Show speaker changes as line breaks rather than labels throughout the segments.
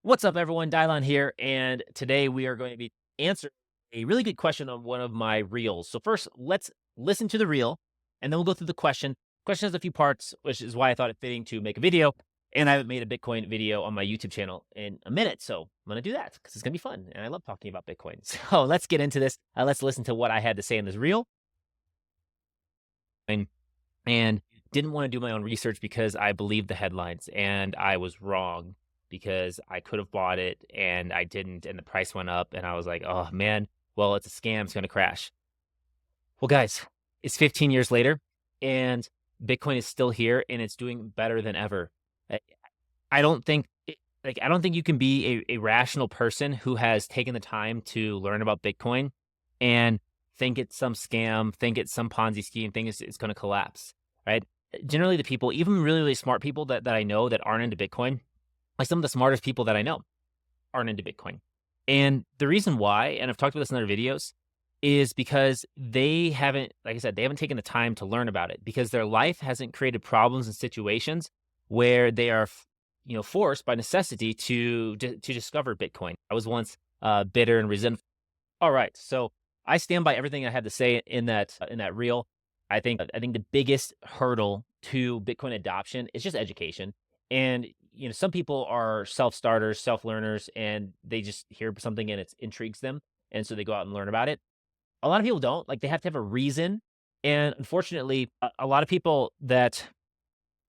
What's up, everyone? Dylon here, and today we are going to be answering a really good question on one of my reels. So first, let's listen to the reel, and then we'll go through the question. Question has a few parts, which is why I thought it fitting to make a video. And I haven't made a Bitcoin video on my YouTube channel in a minute, so I'm going to do that because it's going to be fun, and I love talking about Bitcoin. So let's get into this. Let's listen to what I had to say in this reel. And didn't want to do my own research because I believed the headlines, and I was wrong because I could have bought it and I didn't, and the price went up, and I was like, oh man, well, it's a scam, it's going to crash. Well, guys, it's 15 years later, and Bitcoin is still here, and it's doing better than ever. I, I don't think. I don't think you can be a rational person who has taken the time to learn about Bitcoin and think it's some scam, think it's some Ponzi scheme, think it's going to collapse, right? Generally, the people, even really, really smart people that I know that aren't into Bitcoin, like some of the smartest people that I know aren't into Bitcoin. And the reason why, and I've talked about this in other videos, is because they haven't, like I said, they haven't taken the time to learn about it because their life hasn't created problems and situations where they are, forced by necessity to discover Bitcoin. I was once bitter and resentful. All right, so I stand by everything I had to say in that reel. I think the biggest hurdle to Bitcoin adoption is just education. And some people are self-starters, self-learners, and they just hear something and it intrigues them, and so they go out and learn about it. A lot of people don't. Like, they have to have a reason, and unfortunately, a lot of people that,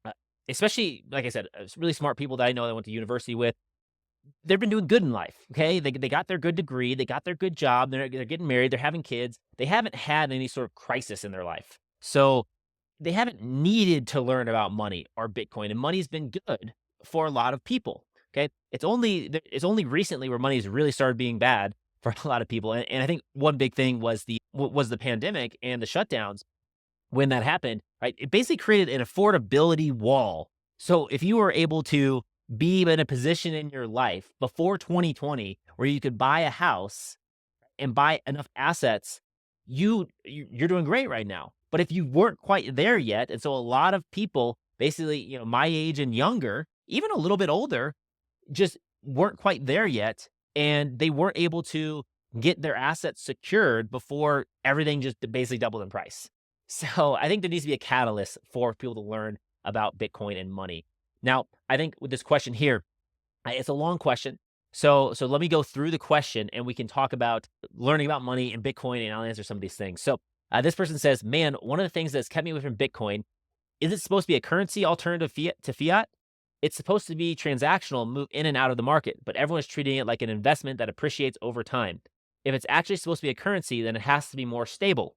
uh, especially, like I said, really smart people that I know that I went to university with, they've been doing good in life. Okay, they got their good degree, they got their good job, they're getting married, they're having kids. They haven't had any sort of crisis in their life, so they haven't needed to learn about money or Bitcoin, and money's been good for a lot of people. Okay, it's only recently where money's really started being bad for a lot of people, and I think one big thing was the pandemic and the shutdowns. When that happened, right, it basically created an affordability wall. So if you were able to be in a position in your life before 2020 where you could buy a house and buy enough assets, you're doing great right now. But if you weren't quite there yet, and so a lot of people, basically, my age and younger, even a little bit older, just weren't quite there yet, and they weren't able to get their assets secured before everything just basically doubled in price. So I think there needs to be a catalyst for people to learn about Bitcoin and money. Now, I think with this question here, it's a long question. So let me go through the question and we can talk about learning about money and Bitcoin, and I'll answer some of these things. So this person says, man, one of the things that's kept me away from Bitcoin, is it supposed to be a currency alternative to fiat? It's supposed to be transactional, move in and out of the market, but everyone's treating it like an investment that appreciates over time. If it's actually supposed to be a currency, then it has to be more stable.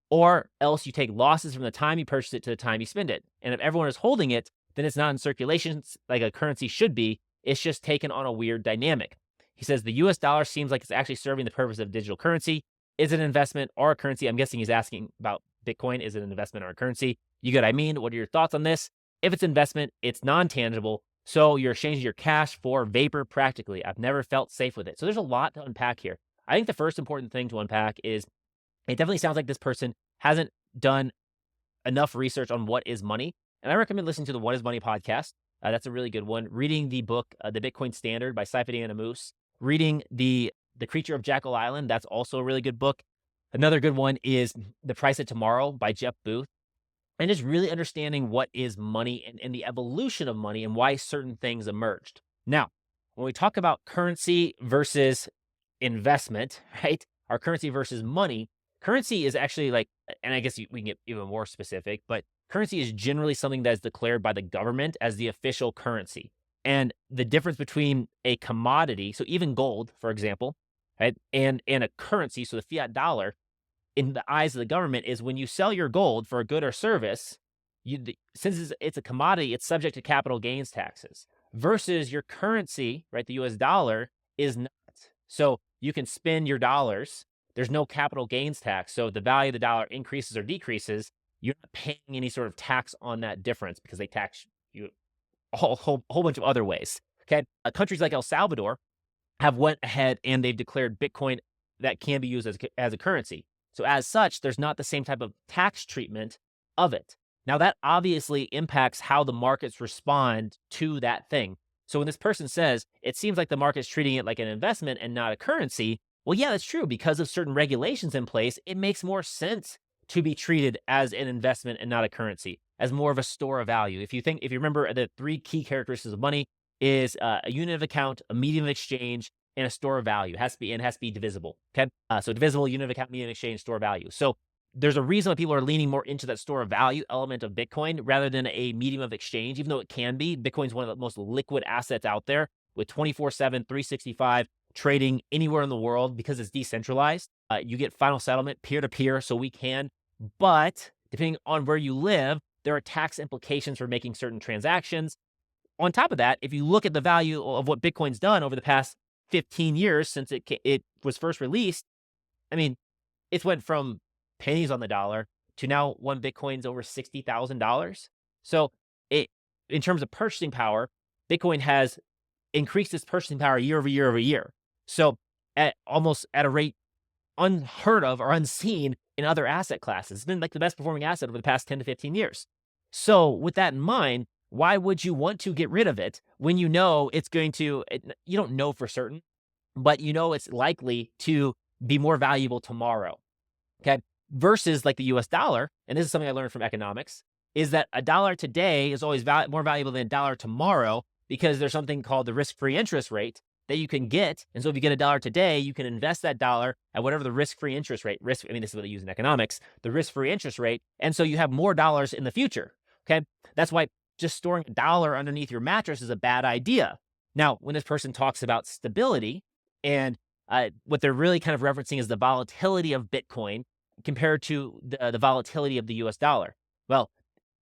Or else you take losses from the time you purchase it to the time you spend it. And if everyone is holding it, then it's not in circulation like a currency should be. It's just taken on a weird dynamic. He says the US dollar seems like it's actually serving the purpose of digital currency. Is it an investment or a currency? I'm guessing he's asking about Bitcoin. Is it an investment or a currency? You get what I mean? What are your thoughts on this? If it's investment, it's non-tangible. So you're exchanging your cash for vapor practically. I've never felt safe with it. So there's a lot to unpack here. I think the first important thing to unpack is it definitely sounds like this person hasn't done enough research on what is money. And I recommend listening to the What is Money podcast. That's a really good one. Reading the book, The Bitcoin Standard by Saifedean Ammous. Reading the Creature of Jekyll Island. That's also a really good book. Another good one is The Price of Tomorrow by Jeff Booth. And just really understanding what is money and the evolution of money and why certain things emerged. Now, when we talk about currency versus investment, right? Our currency versus money, currency is actually like, and I guess we can get even more specific, but currency is generally something that is declared by the government as the official currency. And the difference between a commodity, so even gold, for example, right, and a currency, so the fiat dollar, in the eyes of the government, is when you sell your gold for a good or service, since it's a commodity, it's subject to capital gains taxes. Versus your currency, right, the US dollar, is not. So you can spend your dollars. There's no capital gains tax. So if the value of the dollar increases or decreases, you're not paying any sort of tax on that difference because they tax you a whole bunch of other ways. Okay. Countries like El Salvador have went ahead and they've declared Bitcoin that can be used as a currency. So as such, there's not the same type of tax treatment of it. Now that obviously impacts how the markets respond to that thing. So when this person says, it seems like the market's treating it like an investment and not a currency, well, yeah, that's true. Because of certain regulations in place, it makes more sense to be treated as an investment and not a currency, as more of a store of value. If you remember the three key characteristics of money is a unit of account, a medium of exchange, and a store of value. It has to be divisible. Okay. So divisible, unit of account, medium of exchange, store of value. So there's a reason why people are leaning more into that store of value element of Bitcoin rather than a medium of exchange, even though it can be. Bitcoin's one of the most liquid assets out there with 24/7, 365 trading anywhere in the world because it's decentralized. You get final settlement peer to peer, so we can. But depending on where you live, there are tax implications for making certain transactions. On top of that, if you look at the value of what Bitcoin's done over the past 15 years since it was first released, I mean, it's went from pennies on the dollar to now one Bitcoin's over $60,000. So it, in terms of purchasing power, Bitcoin has increased its purchasing power year over year over year. So at almost at a rate unheard of or unseen in other asset classes. It's been like the best performing asset over the past 10 to 15 years. So with that in mind, why would you want to get rid of it when you know it's going to, you don't know for certain, but you know it's likely to be more valuable tomorrow? Okay. Versus like the US dollar, and this is something I learned from economics, is that a dollar today is always more valuable than a dollar tomorrow because there's something called the risk-free interest rate that you can get. And so if you get a dollar today, you can invest that dollar at whatever the risk-free interest rate, this is what they use in economics, the risk-free interest rate. And so you have more dollars in the future. Okay. That's why just storing a dollar underneath your mattress is a bad idea. Now, when this person talks about stability and what they're really kind of referencing is the volatility of Bitcoin compared to the volatility of the US dollar. Well,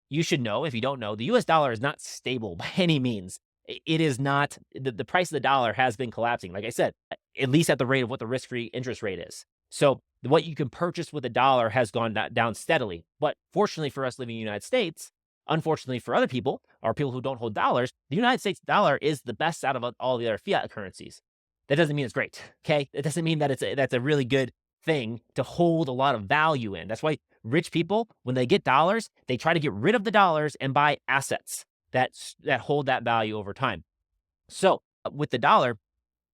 you should know, if you don't know, the US dollar is not stable by any means. It is not, the price of the dollar has been collapsing, like I said, at least at the rate of what the risk-free interest rate is. So what you can purchase with a dollar has gone down steadily. But fortunately for us living in the United States, unfortunately for other people, or people who don't hold dollars, the United States dollar is the best out of all the other fiat currencies. That doesn't mean it's great, okay? It doesn't mean that that's a really good thing to hold a lot of value in. That's why rich people, when they get dollars, they try to get rid of the dollars and buy assets that hold that value over time. So with the dollar,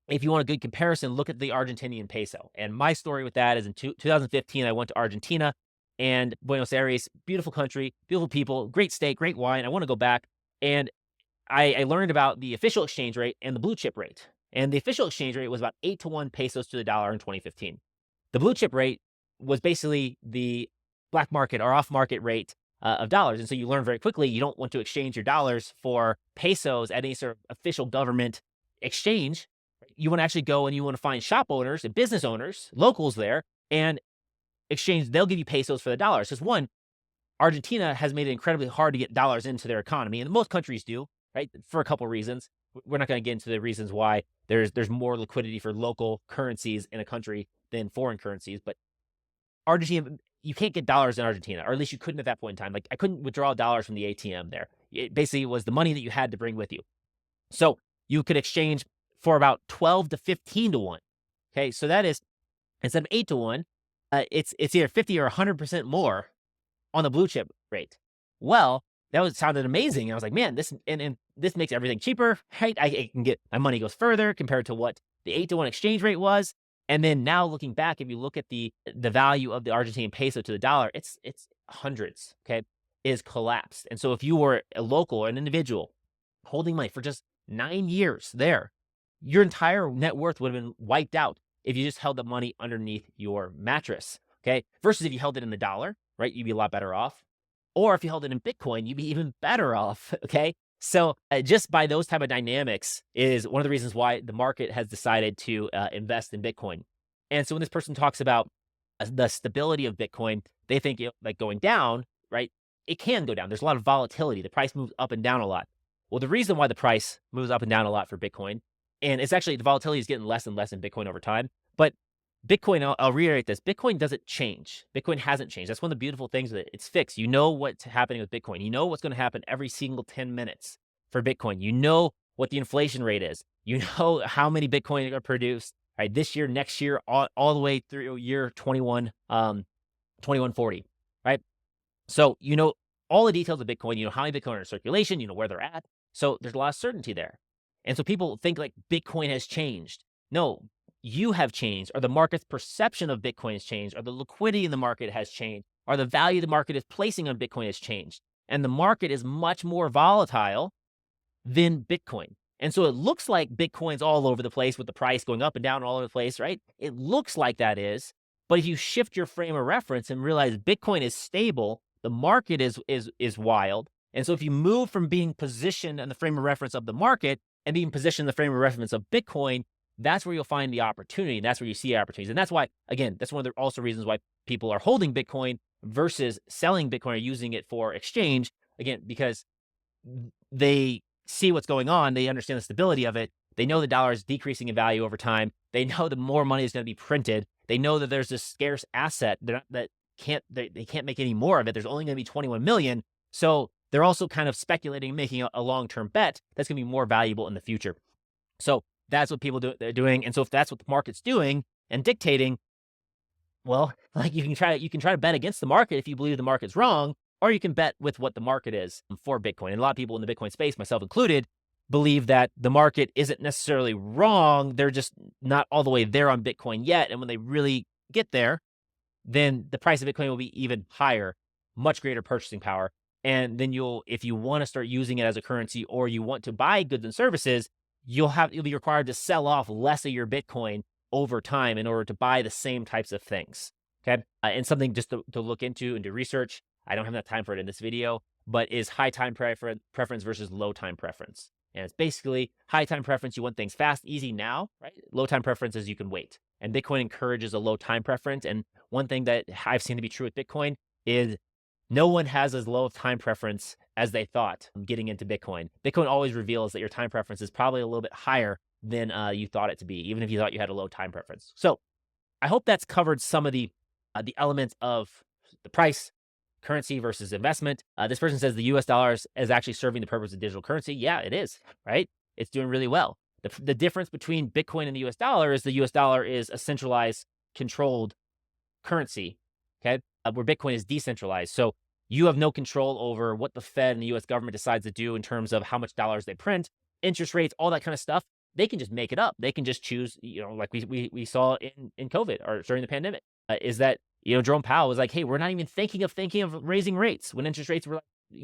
if you want a good comparison, look at the Argentinian peso. And my story with that is in 2015, I went to Argentina and Buenos Aires, beautiful country, beautiful people, great steak, great wine. I want to go back. And I learned about the official exchange rate and the blue chip rate. And the official exchange rate was about 8-to-1 pesos to the dollar in 2015. The blue chip rate was basically the black market or off market rate of dollars. And so you learn very quickly, you don't want to exchange your dollars for pesos at any sort of official government exchange. You want to actually go and you want to find shop owners and business owners, locals there, and exchange. They'll give you pesos for the dollars. Because one, Argentina has made it incredibly hard to get dollars into their economy, and most countries do, right? For a couple of reasons. We're not going to get into the reasons why there's more liquidity for local currencies in a country than foreign currencies. But Argentina, you can't get dollars in Argentina, or at least you couldn't at that point in time. Like I couldn't withdraw dollars from the ATM there. It basically was the money that you had to bring with you. So you could exchange for about 12 to 15-to-1. Okay, so that is, instead of 8-to-1, it's either 50 or 100% more on the blue chip rate. Well, sounded amazing. I was like, man, this and this makes everything cheaper, right? I can get my money goes further compared to what the 8-to-1 exchange rate was. And then now looking back, if you look at the value of the Argentine peso to the dollar, it's hundreds, okay, is collapsed. And so if you were a local or an individual holding money for just 9 years there, your entire net worth would have been wiped out if you just held the money underneath your mattress, okay? Versus if you held it in the dollar, right, you'd be a lot better off. Or if you held it in Bitcoin, you'd be even better off, okay? So just by those type of dynamics is one of the reasons why the market has decided to invest in Bitcoin. And so when this person talks about the stability of Bitcoin, they think like going down, right? It can go down. There's a lot of volatility. The price moves up and down a lot. Well, the reason why the price moves up and down a lot for Bitcoin, and it's actually the volatility is getting less and less in Bitcoin over time. But Bitcoin, I'll reiterate this, Bitcoin doesn't change. Bitcoin hasn't changed. That's one of the beautiful things that it's fixed. You know what's happening with Bitcoin. You know what's going to happen every single 10 minutes for Bitcoin. You know what the inflation rate is. You know how many Bitcoin are produced, right? This year, next year, all the way through year 2140, right? So you know all the details of Bitcoin. You know how many Bitcoin are in circulation. You know where they're at. So there's a lot of certainty there. And so people think like Bitcoin has changed. No, you have changed, or the market's perception of Bitcoin has changed, or the liquidity in the market has changed, or the value the market is placing on Bitcoin has changed. And the market is much more volatile than Bitcoin. And so it looks like Bitcoin's all over the place with the price going up and down all over the place, right? It looks like that is, but if you shift your frame of reference and realize Bitcoin is stable, the market is wild. And so if you move from being positioned in the frame of reference of the market and being positioned in the frame of reference of Bitcoin, that's where you'll find the opportunity. And that's where you see opportunities. And that's why, again, that's one of the also reasons why people are holding Bitcoin versus selling Bitcoin or using it for exchange. Again, because they see what's going on. They understand the stability of it. They know the dollar is decreasing in value over time. They know that more money is going to be printed. They know that there's this scarce asset that they can't make any more of it. There's only going to be 21 million. So they're also kind of speculating, making a long-term bet that's going to be more valuable in the future. So that's what they're doing. And so if that's what the market's doing and dictating, well, like you can try to bet against the market if you believe the market's wrong, or you can bet with what the market is for Bitcoin. And a lot of people in the Bitcoin space, myself included, believe that the market isn't necessarily wrong. They're just not all the way there on Bitcoin yet. And when they really get there, then the price of Bitcoin will be even higher, much greater purchasing power. And then if you want to start using it as a currency, or you want to buy goods and services, you'll be required to sell off less of your Bitcoin over time in order to buy the same types of things. Okay. And something just to look into and to research. I don't have enough time for it in this video, but is high time preference versus low time preference. And it's basically high time preference. You want things fast, easy now, right? Low time preference is you can wait. And Bitcoin encourages a low time preference. And one thing that I've seen to be true with Bitcoin is no one has as low of time preference as they thought getting into Bitcoin. Bitcoin always reveals that your time preference is probably a little bit higher than you thought it to be, even if you thought you had a low time preference. So I hope that's covered some of the elements of the price, currency versus investment. This person says the US dollar is actually serving the purpose of digital currency. Yeah, it is, right? It's doing really well. The difference between Bitcoin and the US dollar is the US dollar is a centralized, controlled currency, okay? Where Bitcoin is decentralized. So you have no control over what the Fed and the US government decides to do in terms of how much dollars they print, interest rates, all that kind of stuff. They can just make it up. They can just choose, like we saw in COVID or during the pandemic, is that Jerome Powell was like, hey, we're not even thinking of raising rates when interest rates were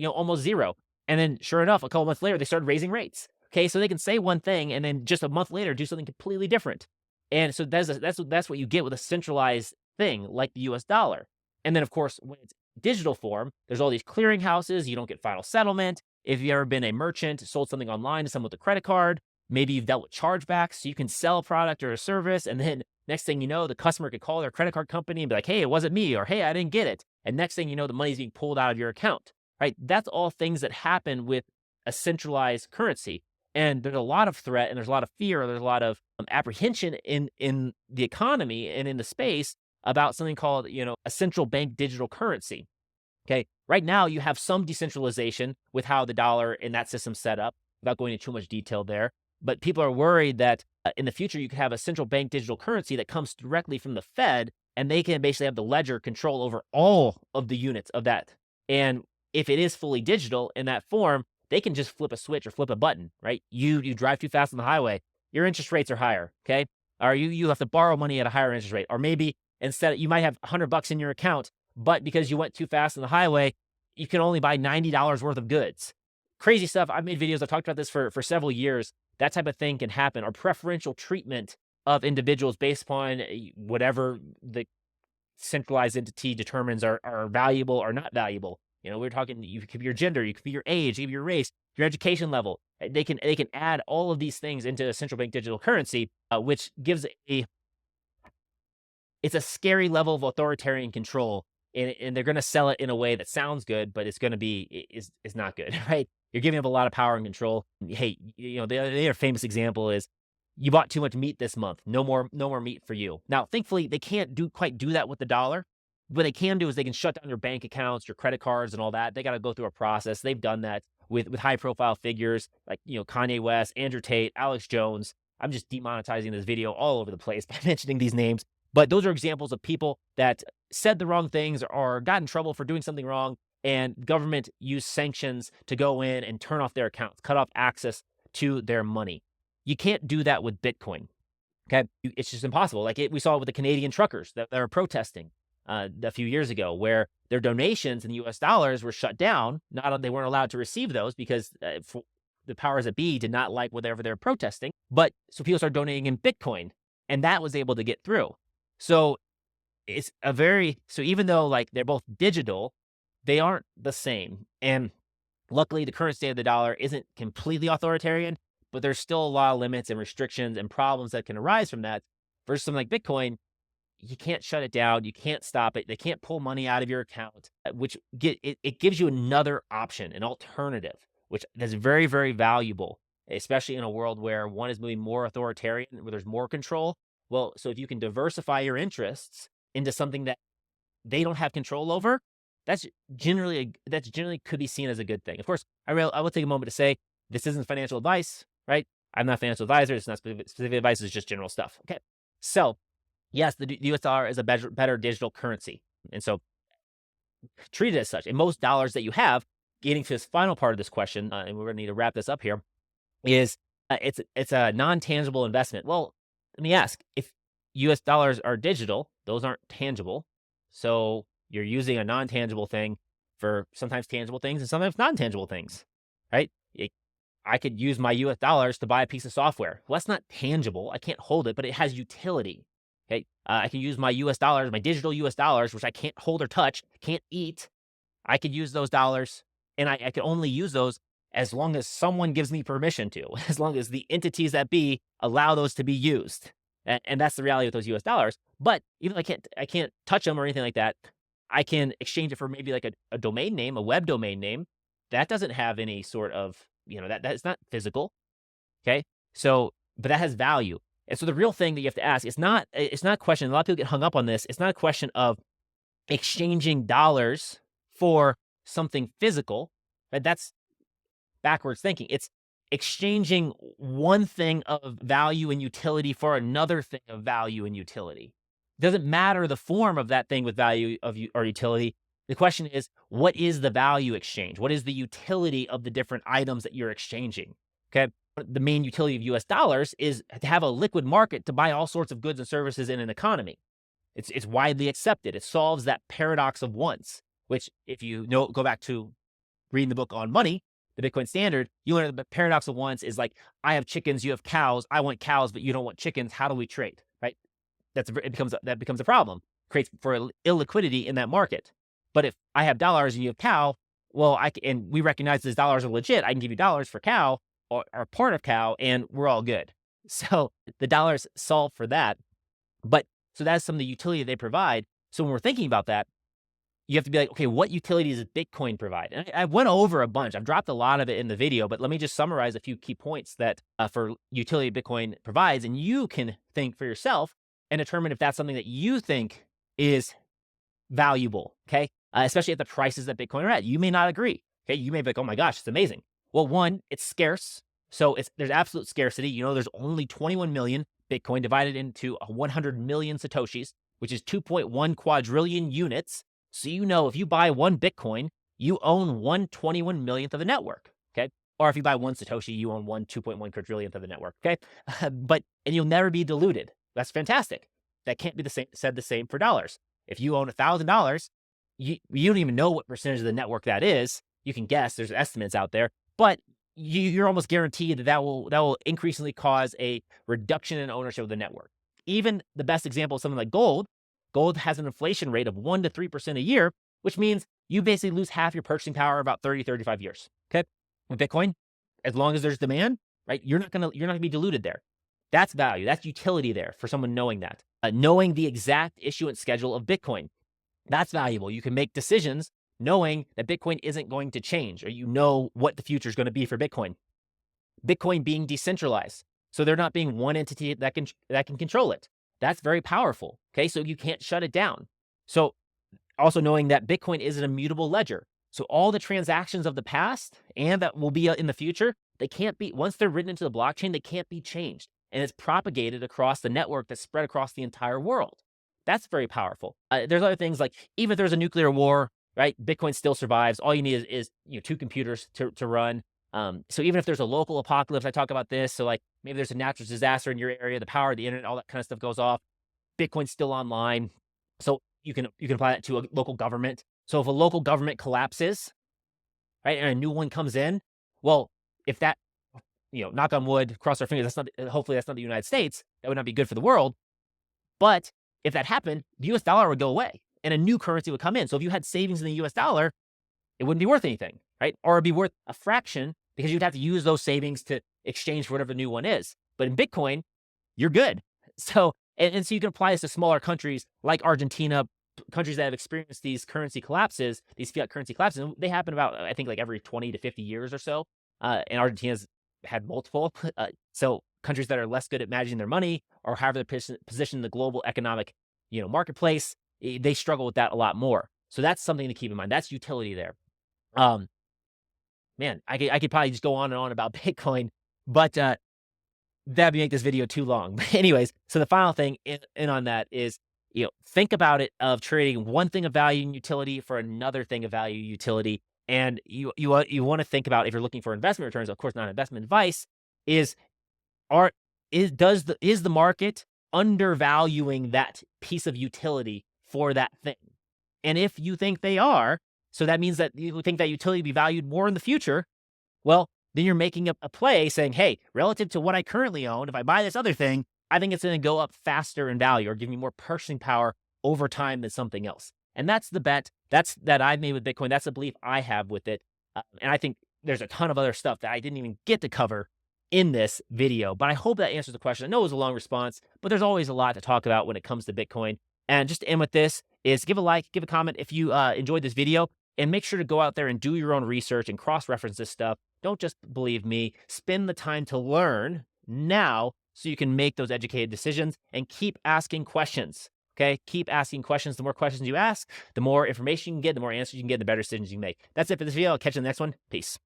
almost zero. And then sure enough, a couple months later, they started raising rates. Okay, so they can say one thing and then just a month later do something completely different. And so that's what you get with a centralized thing like the US dollar. And then of course, when it's digital form, there's all these clearinghouses. You don't get final settlement. If you've ever been a merchant, sold something online to someone with a credit card, maybe you've dealt with chargebacks, so you can sell a product or a service, and then next thing you know, the customer could call their credit card company and be like, hey, it wasn't me, or hey, I didn't get it. And next thing you know, the money's being pulled out of your account, right? That's all things that happen with a centralized currency. And there's a lot of threat, and there's a lot of fear, there's a lot of apprehension in the economy and in the space about something called, a central bank digital currency. Okay, right now you have some decentralization with how the dollar in that system's set up, without going into too much detail there. But people are worried that in the future, you could have a central bank digital currency that comes directly from the Fed, and they can basically have the ledger control over all of the units of that. And if it is fully digital in that form, they can just flip a switch or flip a button, right? You drive too fast on the highway, your interest rates are higher, okay? Or you have to borrow money at a higher interest rate. Or maybe instead, you might have $100 in your account, but because you went too fast on the highway, you can only buy $90 worth of goods. Crazy stuff. I've made videos. I've talked about this for several years. That type of thing can happen, or preferential treatment of individuals based upon whatever the centralized entity determines are valuable or not valuable. We're talking, you could be your gender, you could be your age, you could be your race, your education level. They can add all of these things into a central bank digital currency, which gives it's a scary level of authoritarian control. And they're going to sell it in a way that sounds good, but it's going to be is not good, right? You're giving up a lot of power and control. Hey, the other famous example is you bought too much meat this month. No more meat for you. Now, thankfully, they can't quite do that with the dollar. What they can do is they can shut down your bank accounts, your credit cards, and all that. They got to go through a process. They've done that with high profile figures like Kanye West, Andrew Tate, Alex Jones. I'm just demonetizing this video all over the place by mentioning these names. But those are examples of people that said the wrong things or got in trouble for doing something wrong, and government used sanctions to go in and turn off their accounts, cut off access to their money. You can't do that with Bitcoin. Okay. It's just impossible. We saw with the Canadian truckers that are protesting a few years ago, where their donations in US dollars were shut down. They weren't allowed to receive those because the powers that be did not like whatever they're protesting. But so people started donating in Bitcoin, and that was able to get through. So so even though like they're both digital, they aren't the same. And luckily, the current state of the dollar isn't completely authoritarian, but there's still a lot of limits and restrictions and problems that can arise from that. Versus something like Bitcoin, you can't shut it down. You can't stop it. They can't pull money out of your account, it gives you another option, an alternative, which is very, very valuable, especially in a world where one is moving more authoritarian, where there's more control. Well, so if you can diversify your interests into something that they don't have control over, that's generally could be seen as a good thing. Of course, I will take a moment to say this isn't financial advice, right? I'm not a financial advisor. It's not specific advice. It's just general stuff. Okay. So yes, the US dollar is a better digital currency. And so treat it as such. And most dollars that you have, getting to this final part of this question, and we're going to need to wrap this up here, is it's a non-tangible investment. Well, let me ask, if US dollars are digital, those aren't tangible. So you're using a non-tangible thing for sometimes tangible things and sometimes non-tangible things, right? I could use my US dollars to buy a piece of software. Well, that's not tangible. I can't hold it, but it has utility. Okay. I can use my US dollars, my digital US dollars, which I can't hold or touch, can't eat. I could use those dollars, and I can only use those as long as someone gives me permission to, as long as the entities that be allow those to be used. And that's the reality with those US dollars. But even though I can't touch them or anything like that, I can exchange it for maybe like a domain name, a web domain name. That doesn't have any sort of, that's not physical. Okay. So, but that has value. And so the real thing that you have to ask, it's not a question. A lot of people get hung up on this. It's not a question of exchanging dollars for something physical, right? That's backwards thinking. It's exchanging one thing of value and utility for another thing of value and utility. It doesn't matter the form of that thing with value or utility. The question is, what is the value exchange? What is the utility of the different items that you're exchanging? Okay. The main utility of US dollars is to have a liquid market to buy all sorts of goods and services in an economy. It's widely accepted. It solves that paradox of wants, which if you go back to reading the book on money, the Bitcoin Standard, you learn the paradox of wants is like, I have chickens, you have cows. I want cows, but you don't want chickens. How do we trade? Right? That becomes a problem. Creates for illiquidity in that market. But if I have dollars and you have cow, well, and we recognize these dollars are legit. I can give you dollars for cow or part of cow, and we're all good. So the dollars solve for that. But so that's some of the utility they provide. So when we're thinking about that, you have to be like, okay, what utility does Bitcoin provide? And I went over a bunch. I've dropped a lot of it in the video, but let me just summarize a few key points that for utility Bitcoin provides, and you can think for yourself and determine if that's something that you think is valuable. Okay, especially at the prices that Bitcoin are at. You may not agree. Okay, you may be like, oh my gosh, it's amazing. Well, one, it's scarce, so there's absolute scarcity. There's only 21 million Bitcoin divided into 100 million Satoshis, which is 2.1 quadrillion units. So if you buy one Bitcoin, you own 1/21 millionth of the network, okay? Or if you buy one Satoshi, you own 2.1 quadrillionth of the network, okay? And you'll never be diluted. That's fantastic. That can't be said the same for dollars. If you own $1,000, you don't even know what percentage of the network that is. You can guess. There's estimates out there, but you're almost guaranteed that will increasingly cause a reduction in ownership of the network. Even the best example is something like gold. Gold has an inflation rate of 1% to 3% a year, which means you basically lose half your purchasing power in about 30, 35 years. Okay. With Bitcoin, as long as there's demand, right? You're not gonna be diluted there. That's value. That's utility there for someone knowing that. Knowing the exact issuance schedule of Bitcoin. That's valuable. You can make decisions knowing that Bitcoin isn't going to change, or what the future is going to be for Bitcoin. Bitcoin being decentralized. So there not being one entity that can control it. That's very powerful. Okay. So you can't shut it down. So also knowing that Bitcoin is an immutable ledger. So all the transactions of the past and that will be in the future, once they're written into the blockchain, they can't be changed. And it's propagated across the network that's spread across the entire world. That's very powerful. There's other things like, even if there's a nuclear war, right? Bitcoin still survives. All you need is two computers to run. So even if there's a local apocalypse, I talk about this. So like maybe there's a natural disaster in your area, the power, the internet, all that kind of stuff goes off. Bitcoin's still online. So you can apply that to a local government. So if a local government collapses, right, and a new one comes in, well, if that, knock on wood, cross our fingers, that's not, hopefully that's not the United States. That would not be good for the world. But if that happened, the US dollar would go away and a new currency would come in. So if you had savings in the US dollar, it wouldn't be worth anything, right? Or it'd be worth a fraction because you'd have to use those savings to exchange for whatever the new one is. But in Bitcoin, you're good. So, and so you can apply this to smaller countries like Argentina, countries that have experienced these currency collapses, these fiat currency collapses. And they happen about, I think, like every 20 to 50 years or so. And Argentina's had multiple. So countries that are less good at managing their money or however they're positioned in the global economic, marketplace, they struggle with that a lot more. So that's something to keep in mind. That's utility there. Um, Man, I could probably just go on and on about Bitcoin, but that'd make this video too long. But anyways, so the final thing in on that is, think about it of trading one thing of value and utility for another thing of value utility. And you want to think about, if you're looking for investment returns, of course, not investment advice, is the market undervaluing that piece of utility for that thing? And if you think they are, so that means that you think that utility will be valued more in the future, well, then you're making a play saying, hey, relative to what I currently own, if I buy this other thing, I think it's going to go up faster in value or give me more purchasing power over time than something else. And that's the bet that I've made with Bitcoin. That's the belief I have with it. And I think there's a ton of other stuff that I didn't even get to cover in this video, but I hope that answers the question. I know it was a long response, but there's always a lot to talk about when it comes to Bitcoin. And just to end with this is give a like, give a comment if you enjoyed this video, and make sure to go out there and do your own research and cross-reference this stuff. Don't just believe me. Spend the time to learn now so you can make those educated decisions, and keep asking questions. Okay? Keep asking questions. The more questions you ask, the more information you can get, the more answers you can get, the better decisions you can make. That's it for this video. I'll catch you in the next one. Peace.